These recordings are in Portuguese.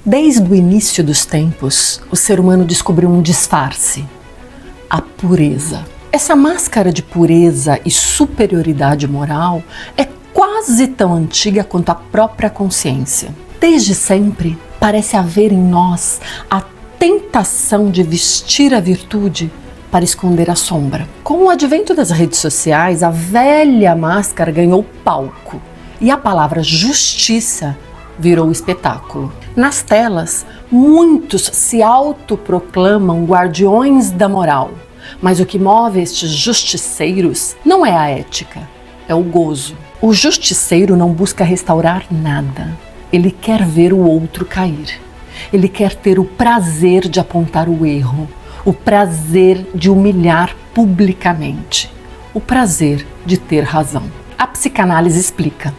Desde o início dos tempos, o ser humano descobriu um disfarce: a pureza. Essa máscara de pureza e superioridade moral é quase tão antiga quanto a própria consciência. Desde sempre, parece haver em nós a tentação de vestir a virtude para esconder a sombra. Com o advento das redes sociais, a velha máscara ganhou palco e a palavra justiça virou espetáculo. Nas telas, muitos se autoproclamam guardiões da moral, mas o que move estes justiceiros não é a ética, é o gozo. O justiceiro não busca restaurar nada, ele quer ver o outro cair. Ele quer ter o prazer de apontar o erro, o prazer de humilhar publicamente, o prazer de ter razão. A psicanálise explica: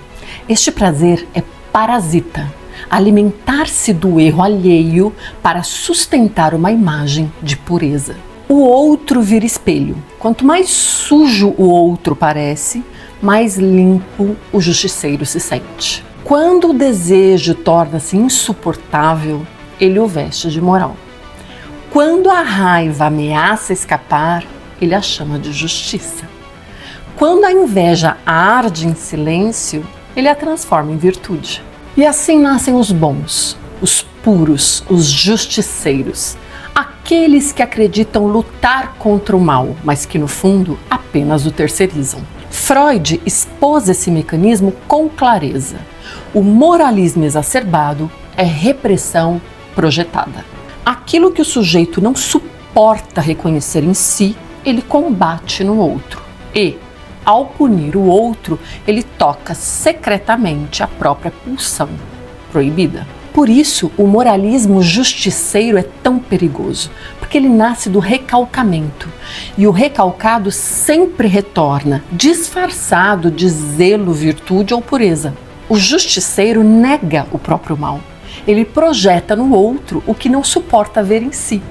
este prazer é parasita, alimentar-se do erro alheio para sustentar uma imagem de pureza. O outro vira espelho. Quanto mais sujo o outro parece, mais limpo o justiceiro se sente. Quando o desejo torna-se insuportável, ele o veste de moral. Quando a raiva ameaça escapar, ele a chama de justiça. Quando a inveja arde em silêncio, ele a transforma em virtude. E assim nascem os bons, os puros, os justiceiros, aqueles que acreditam lutar contra o mal, mas que no fundo apenas o terceirizam. Freud expôs esse mecanismo com clareza. O moralismo exacerbado é repressão projetada. Aquilo que o sujeito não suporta reconhecer em si, ele combate no outro. E, ao punir o outro, ele toca secretamente a própria pulsão proibida. Por isso, o moralismo justiceiro é tão perigoso, porque ele nasce do recalcamento. E o recalcado sempre retorna, disfarçado de zelo, virtude ou pureza. O justiceiro nega o próprio mal. Ele projeta no outro o que não suporta ver em si.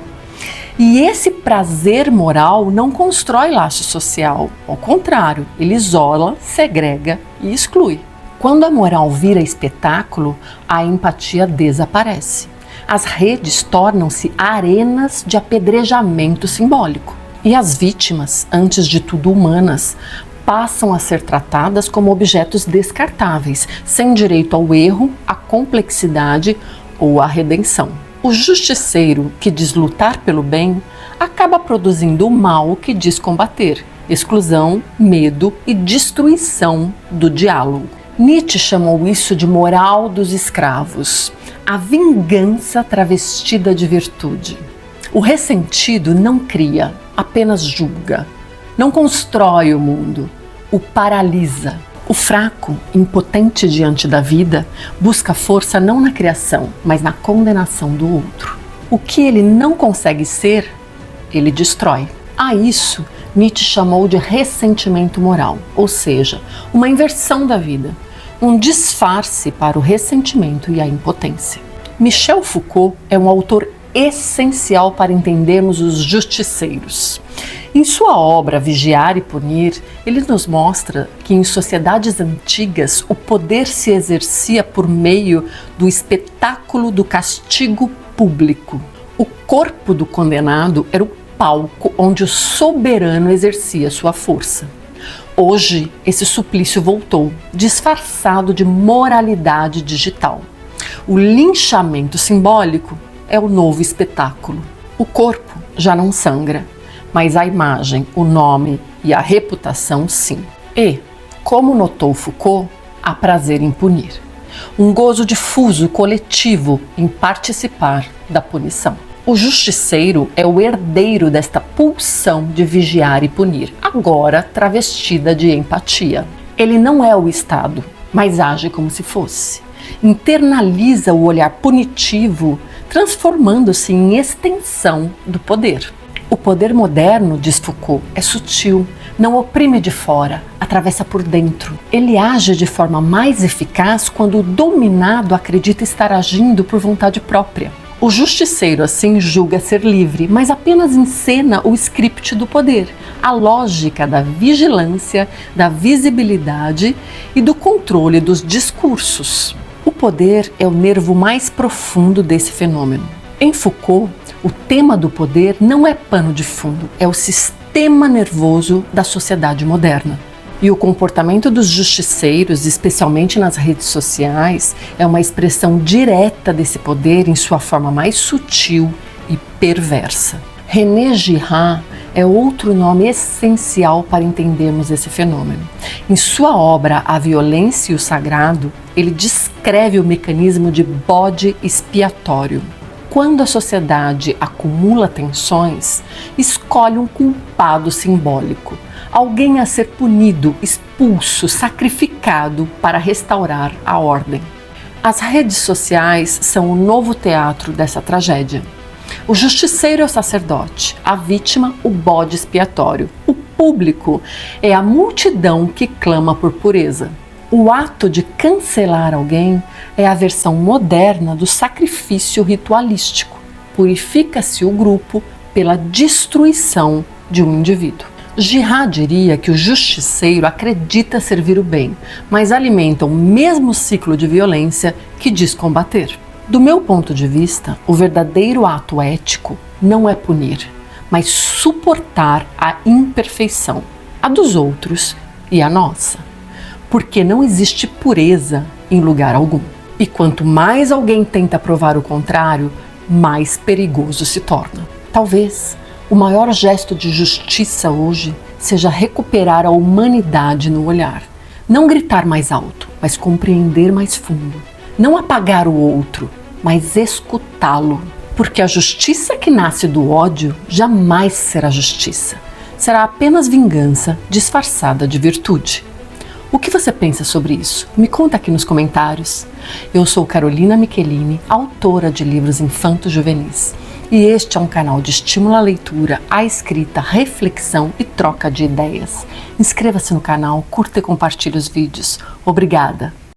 E esse prazer moral não constrói laço social. Ao contrário, ele isola, segrega e exclui. Quando a moral vira espetáculo, a empatia desaparece. As redes tornam-se arenas de apedrejamento simbólico. E as vítimas, antes de tudo humanas, passam a ser tratadas como objetos descartáveis, sem direito ao erro, à complexidade ou à redenção. O justiceiro que diz lutar pelo bem acaba produzindo o mal que diz combater, exclusão, medo e destruição do diálogo. Nietzsche chamou isso de moral dos escravos, a vingança travestida de virtude. O ressentido não cria, apenas julga, não constrói o mundo, o paralisa. O fraco, impotente diante da vida, busca força não na criação, mas na condenação do outro. O que ele não consegue ser, ele destrói. A isso, Nietzsche chamou de ressentimento moral, ou seja, uma inversão da vida, um disfarce para o ressentimento e a impotência. Michel Foucault é um autor essencial para entendermos os justiceiros. Em sua obra Vigiar e Punir, ele nos mostra que em sociedades antigas o poder se exercia por meio do espetáculo do castigo público. O corpo do condenado era o palco onde o soberano exercia sua força. Hoje, esse suplício voltou, disfarçado de moralidade digital. O linchamento simbólico é o novo espetáculo. O corpo já não sangra, mas a imagem, o nome e a reputação sim. E, como notou Foucault, há prazer em punir. Um gozo difuso, coletivo, em participar da punição. O justiceiro é o herdeiro desta pulsão de vigiar e punir, agora travestida de empatia. Ele não é o Estado, mas age como se fosse. Internaliza o olhar punitivo, transformando-se em extensão do poder. O poder moderno, diz Foucault, é sutil, não oprime de fora, atravessa por dentro. Ele age de forma mais eficaz quando o dominado acredita estar agindo por vontade própria. O justiceiro, assim, julga ser livre, mas apenas encena o script do poder, a lógica da vigilância, da visibilidade e do controle dos discursos. O poder é o nervo mais profundo desse fenômeno. Em Foucault, o tema do poder não é pano de fundo, é o sistema nervoso da sociedade moderna. E o comportamento dos justiceiros, especialmente nas redes sociais, é uma expressão direta desse poder em sua forma mais sutil e perversa. René Girard é outro nome essencial para entendermos esse fenômeno. Em sua obra A Violência e o Sagrado, ele descreve o mecanismo de bode expiatório. Quando a sociedade acumula tensões, escolhe um culpado simbólico, alguém a ser punido, expulso, sacrificado para restaurar a ordem. As redes sociais são o novo teatro dessa tragédia. O justiceiro é o sacerdote, a vítima o bode expiatório. O público é a multidão que clama por pureza. O ato de cancelar alguém é a versão moderna do sacrifício ritualístico. Purifica-se o grupo pela destruição de um indivíduo. Girard diria que o justiceiro acredita servir o bem, mas alimenta o mesmo ciclo de violência que diz combater. Do meu ponto de vista, o verdadeiro ato ético não é punir, mas suportar a imperfeição, a dos outros e a nossa. Porque não existe pureza em lugar algum. E quanto mais alguém tenta provar o contrário, mais perigoso se torna. Talvez o maior gesto de justiça hoje seja recuperar a humanidade no olhar. Não gritar mais alto, mas compreender mais fundo. Não apagar o outro, mas escutá-lo. Porque a justiça que nasce do ódio jamais será justiça. Será apenas vingança disfarçada de virtude. O que você pensa sobre isso? Me conta aqui nos comentários. Eu sou Carolina Michelini, autora de livros infanto-juvenis. E este é um canal de estímulo à leitura, à escrita, reflexão e troca de ideias. Inscreva-se no canal, curta e compartilhe os vídeos. Obrigada!